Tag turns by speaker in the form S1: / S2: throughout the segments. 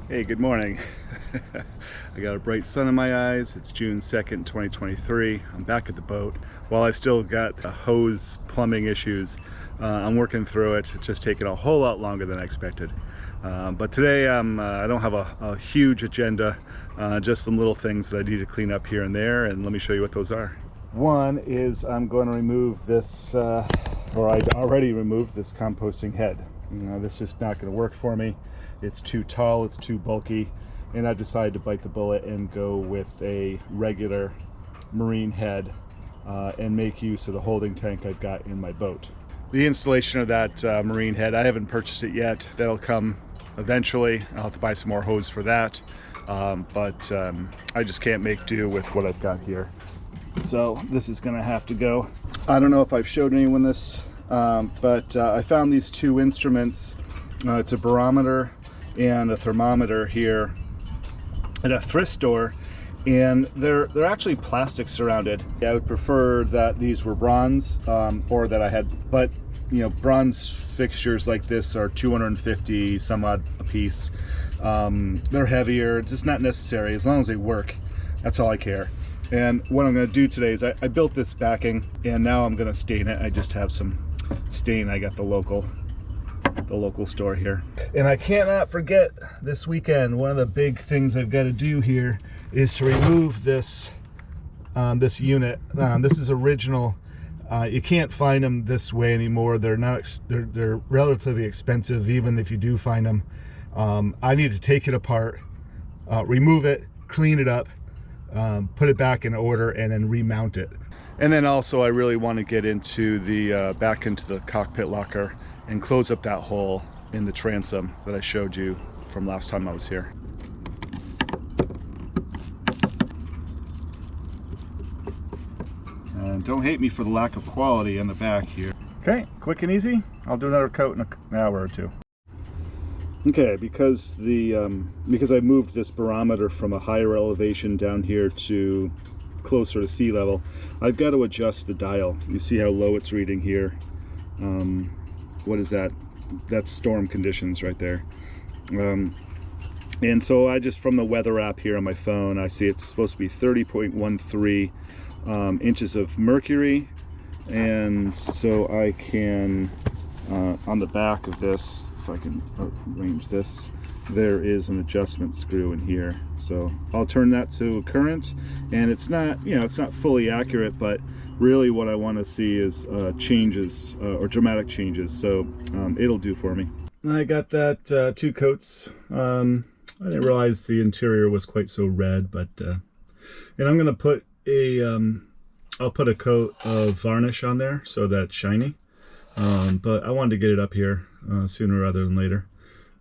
S1: Hey, good morning. I got a bright sun in my eyes. It's June 2nd, 2023. I'm back at the boat. While I still got hose plumbing issues, I'm working through it. It's just taking a whole lot longer than I expected. But today I don't have a huge agenda, just some little things that I need to clean up here and there, and let me show you what those are. One is I'm going to remove this, or I'd already removed this composting head. This is just not going to work for me. It's too tall, it's too bulky, and I've decided to bite the bullet and go with a regular marine head and make use of the holding tank I've got in my boat. The installation of that marine head, I haven't purchased it yet. That'll come eventually. I'll have to buy some more hose for that, but I just can't make do with what I've got here. So this is gonna have to go. I don't know if I've showed anyone this, but I found these two instruments. It's a barometer and a thermometer here at a thrift store, and they're actually plastic surrounded. I would prefer that these were bronze, or that I had, but you know, bronze fixtures like this are 250 some odd a piece. They're heavier, just not necessary. As long as they work, that's all I care. And what I'm going to do today is I built this backing, and now I'm going to stain it. I just have some stain. I got the local store here, and I cannot forget this weekend. One of the big things I've got to do here is to remove this this unit. This is original. You can't find them this way anymore. They're relatively expensive, even if you do find them. I need to take it apart, remove it, clean it up, put it back in order, and then remount it. And then also I really want to get into the back into the cockpit locker and close up that hole in the transom that I showed you from last time I was here. And don't hate me for the lack of quality in the back here. Okay, quick and easy. I'll do another coat in an hour or two. Okay, because I moved this barometer from a higher elevation down here to closer to sea level, I've got to adjust the dial. You see how low it's reading here. What is that? That's storm conditions right there. And so I just, from the weather app here on my phone, I see it's supposed to be 30.13 inches of mercury. And so I can, on the back of this, if I can arrange this, there is an adjustment screw in here. So I'll turn that to current, and it's not, you know, it's not fully accurate, but really what I want to see is changes, or dramatic changes. So it'll do for me. I got that 2 coats. I didn't realize the interior was quite so red, but and I'm gonna put a I'll put a coat of varnish on there so that's shiny, but I wanted to get it up here sooner rather than later.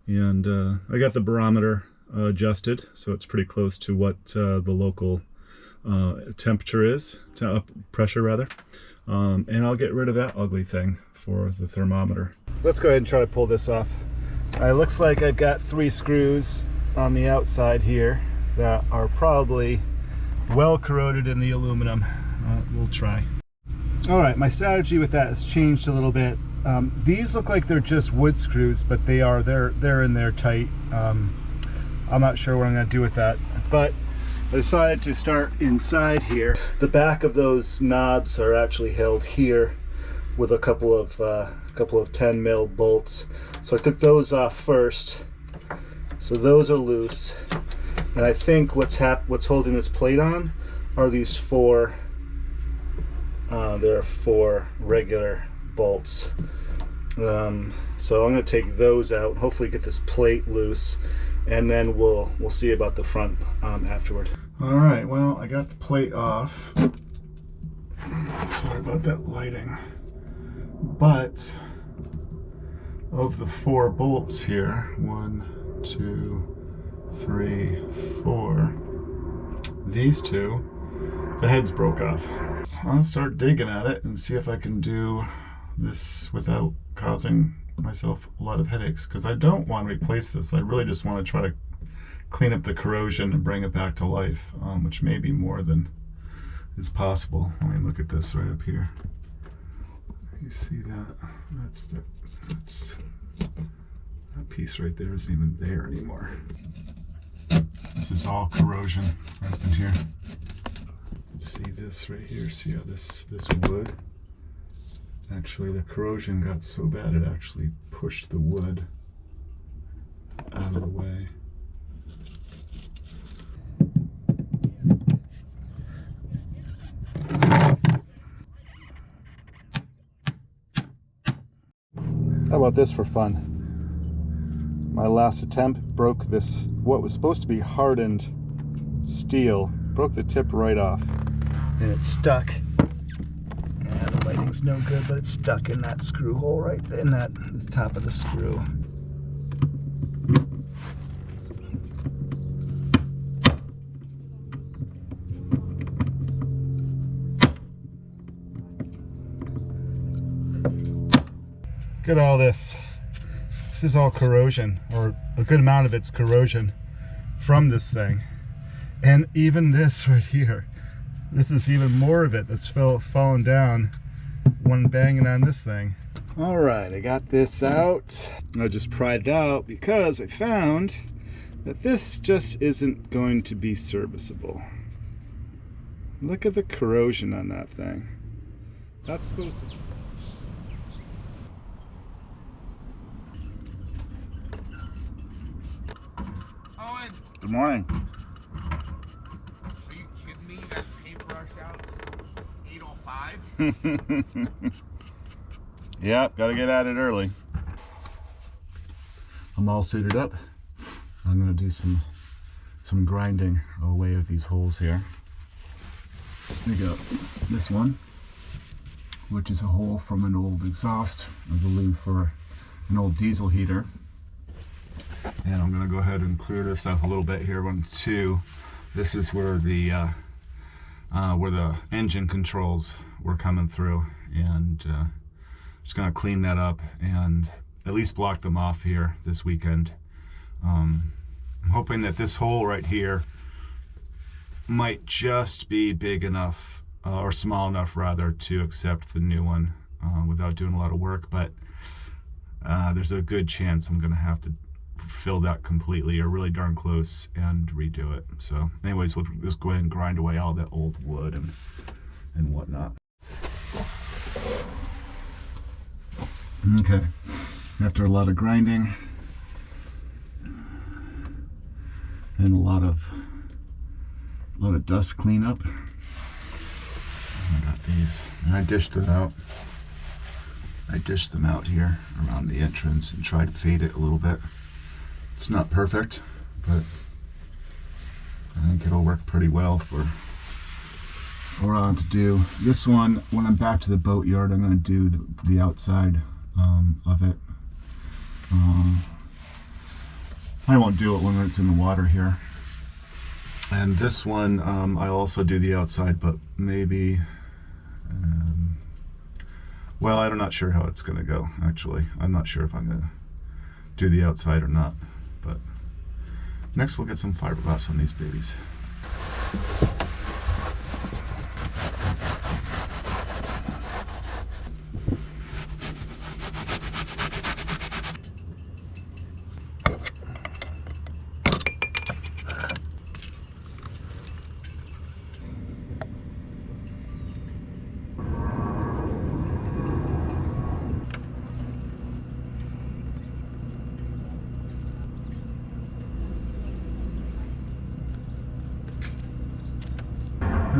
S1: And I got the barometer adjusted, so it's pretty close to what the local temperature is, pressure rather, and I'll get rid of that ugly thing for the thermometer. Let's go ahead and try to pull this off. It looks like I've got 3 screws on the outside here that are probably well corroded in the aluminum. We'll try. All right, my strategy with that has changed a little bit. These look like they're just wood screws, but they're in there tight. I'm not sure what I'm going to do with that, but I decided to start inside here. The back of those knobs are actually held here with a couple of 10 mil bolts. So I took those off first. So those are loose, and I think what's holding this plate on are these 4. There are 4 regular bolts. So I'm going to take those out and hopefully get this plate loose, and then we'll see about the front afterward. All right, well, I got the plate off. Sorry about that lighting. But of the 4 bolts here, 1, 2, 3, 4, these 2, the heads broke off. I'll start digging at it and see if I can do this without causing myself a lot of headaches, because I don't want to replace this. I really just want to try to clean up the corrosion and bring it back to life, which may be more than is possible. Let me look at this right up here. You see that? That's That piece right there isn't even there anymore. This is all corrosion right in here. See this right here? See how this wood? Actually, the corrosion got so bad it actually pushed the wood out of the way. How about this for fun? My last attempt broke this, what was supposed to be hardened steel, broke the tip right off, and it's stuck. Yeah, the lighting's no good, but it's stuck in that screw hole right in that the top of the screw. Look at all this. This is all corrosion, or a good amount of it's corrosion from this thing. And even this right here, this is even more of it that's fallen down when banging on this thing. All right, I got this out. I just pried it out because I found that this just isn't going to be serviceable. Look at the corrosion on that thing. That's supposed to...
S2: Owen,
S1: Good morning.
S2: are you kidding me? You got paintbrush out 8:05?
S1: Yep, gotta get at it early. I'm all suited up. I'm gonna do some grinding away with these holes here. We got this one, which is a hole from an old exhaust, I believe, for an old diesel heater. And I'm gonna go ahead and clear this up a little bit here. 1, 2. This is where the engine controls were coming through, and just gonna clean that up and at least block them off here this weekend. I'm hoping that this hole right here might just be big enough, or small enough rather, to accept the new one without doing a lot of work, but there's a good chance I'm gonna have to fill that completely, or really darn close, and redo it. So anyways, we'll just go ahead and grind away all that old wood and whatnot. Okay, after a lot of grinding and a lot of dust cleanup, I got these, and I dished them out. I dished them out here around the entrance and tried to fade it a little bit. It's not perfect, but I think it'll work pretty well for what I want to do. This one, when I'm back to the boat yard, I'm going to do the outside of it. I won't do it when it's in the water here. And this one, I'll also do the outside, but maybe, well, I'm not sure how it's going to go, actually. I'm not sure if I'm going to do the outside or not. But next we'll get some fiberglass on these babies.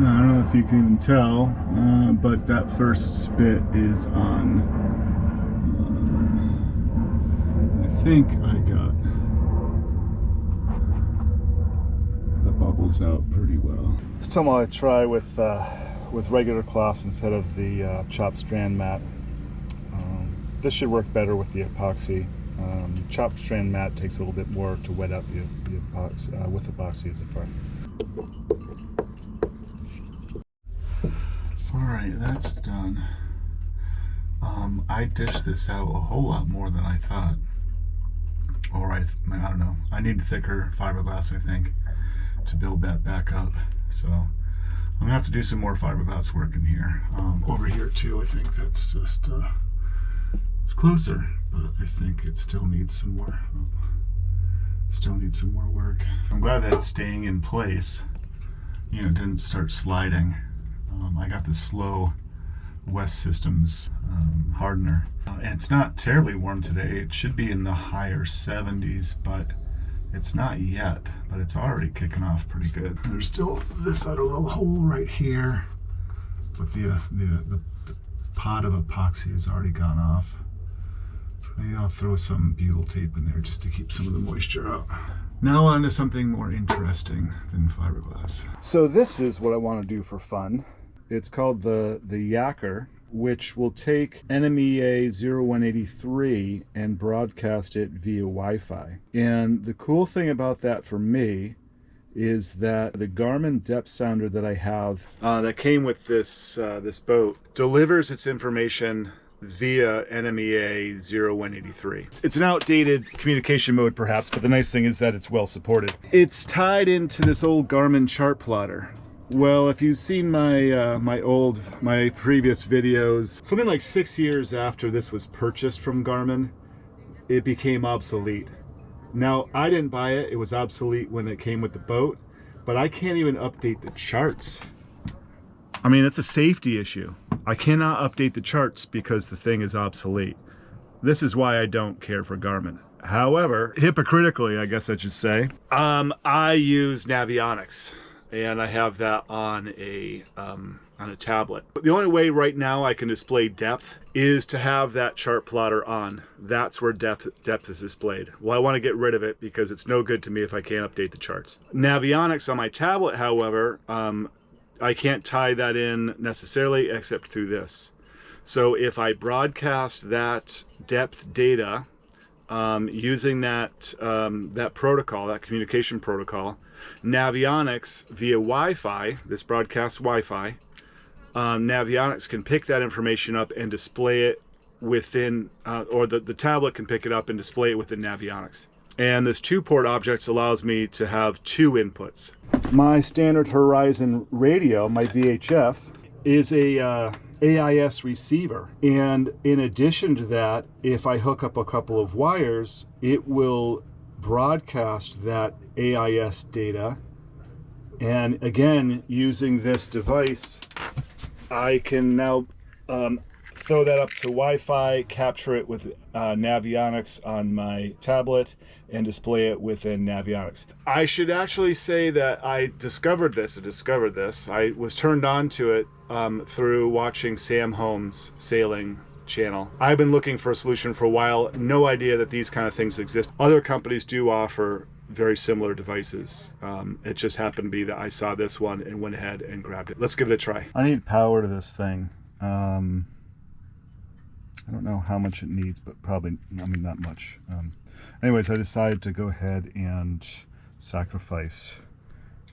S1: I don't know if you can even tell, but that first bit is on. I think I got the bubbles out pretty well. This time I'll try with regular cloths instead of the chopped strand mat. This should work better with the epoxy. Chopped strand mat takes a little bit more to wet out the epoxy, with epoxy as a far. Alright, that's done. I dished this out a whole lot more than I thought. Alright, I don't know. I need thicker fiberglass, I think, to build that back up. So I'm gonna have to do some more fiberglass work in here. Over here too, I think that's just It's closer, but I think it still needs some more. Still needs some more work. I'm glad that it's staying in place. You know, it didn't start sliding. I got the slow West Systems hardener. And it's not terribly warm today. It should be in the higher 70s, but it's not yet. But it's already kicking off pretty good. There's still this other little hole right here, but the pot of epoxy has already gone off. Maybe I'll throw some butyl tape in there just to keep some of the moisture out. Now on to something more interesting than fiberglass. So this is what I want to do for fun. It's called the Yacker, which will take NMEA 0183 and broadcast it via Wi-Fi. And the cool thing about that for me is that the Garmin depth sounder that I have that came with this this boat delivers its information via NMEA 0183. It's an outdated communication mode perhaps, but the nice thing is that it's well supported. It's tied into this old Garmin chart plotter. Well, if you've seen my my previous videos, something like 6 years after this was purchased from Garmin, it became obsolete. Now, I didn't buy it. It was obsolete when it came with the boat, but I can't even update the charts. I mean, it's a safety issue. I cannot update the charts because the thing is obsolete. This is why I don't care for Garmin. However, hypocritically, I guess I should say, I use Navionics, and I have that on a tablet. But the only way right now I can display depth is to have that chart plotter on. That's where depth is displayed. Well, I want to get rid of it because it's no good to me if I can't update the charts. Navionics on my tablet, however, I can't tie that in necessarily except through this. So if I broadcast that depth data using that that protocol, that communication protocol, Navionics via Wi-Fi, this broadcast Wi-Fi, Navionics can pick that information up and display it within, or the tablet can pick it up and display it within Navionics. And this 2-port object allows me to have 2 inputs. My standard Horizon radio, my VHF, is a AIS receiver. And in addition to that, if I hook up a couple of wires, it will broadcast that AIS data. And again, using this device, I can now throw that up to Wi-Fi, capture it with Navionics on my tablet, and display it within Navionics. I should actually say that I discovered this. I was turned on to it through watching Sam Holmes' sailing channel. I've been looking for a solution for a while. No idea that these kind of things exist. Other companies do offer very similar devices. It just happened to be that I saw this one and went ahead and grabbed it. Let's give it a try. I need power to this thing. I don't know how much it needs, but probably, I mean, not much. Anyways, I decided to go ahead and sacrifice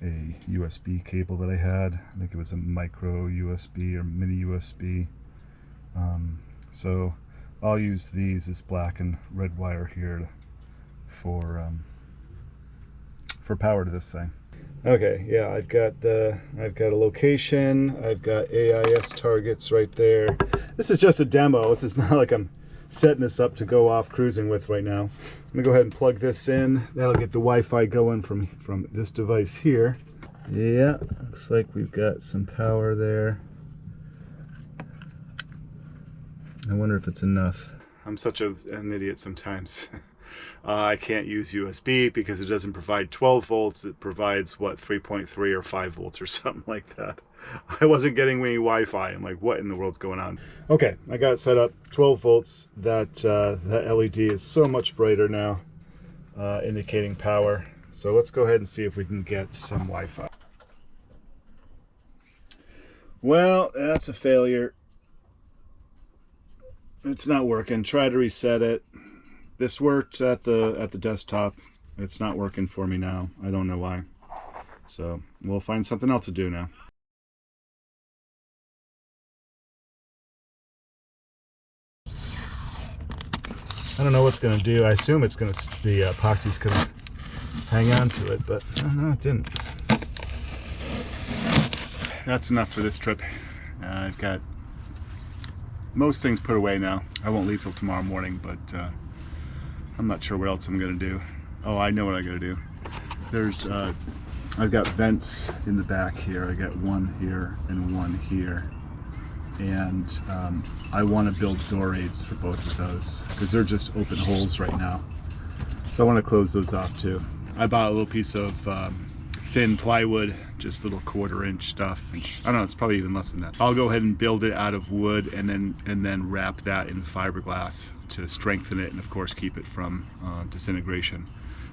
S1: a USB cable that I had. I think it was a micro USB or mini USB. So I'll use these, this black and red wire here for power to this thing. Okay, yeah, I've got a location, I've got AIS targets right there. This is just a demo. This is not like I'm setting this up to go off cruising with right now. I'm gonna go ahead and plug this in. That'll get the Wi-Fi going from this device here. Yeah, looks like we've got some power there. I wonder if it's enough. I'm such an idiot sometimes. I can't use USB because it doesn't provide 12 volts. It provides, what, 3.3 or 5 volts or something like that. I wasn't getting any Wi-Fi. I'm like, what in the world's going on? Okay, I got it set up, 12 volts. That LED is so much brighter now, indicating power. So let's go ahead and see if we can get some Wi-Fi. Well, that's a failure. It's not working. Try to reset it. This worked at the desktop. It's not working for me now. I don't know why. So we'll find something else to do now. I don't know what's going to do. I assume it's going to, the epoxy's going to hang on to it, but no, it didn't. That's enough for this trip. I've got most things put away now. I won't leave till tomorrow morning, but I'm not sure what else I'm gonna do. Oh, I know what I gotta do. There's I've got vents in the back here. I got one here and one here, and I want to build door aids for both of those because they're just open holes right now. So I want to close those off too. I bought a little piece of thin plywood, just little 1/4 inch stuff. I don't know, it's probably even less than that. I'll go ahead and build it out of wood and then wrap that in fiberglass to strengthen it and of course keep it from disintegration.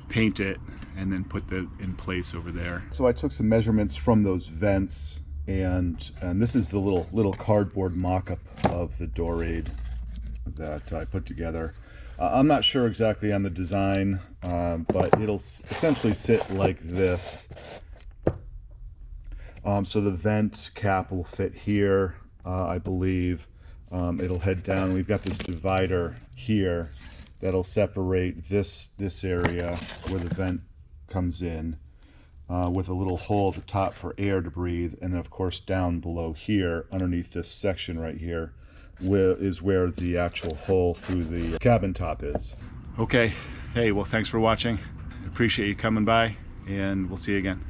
S1: Paint it and then put that in place over there. So I took some measurements from those vents, and this is the little cardboard mock-up of the door aid that I put together. I'm not sure exactly on the design, but it'll essentially sit like this. So the vent cap will fit here, I believe. It'll head down. We've got this divider here that'll separate this area where the vent comes in, with a little hole at the top for air to breathe, and then of course down below here underneath this section right here is where the actual hole through the cabin top is. Okay, hey, well, thanks for watching. Appreciate you coming by, and we'll see you again.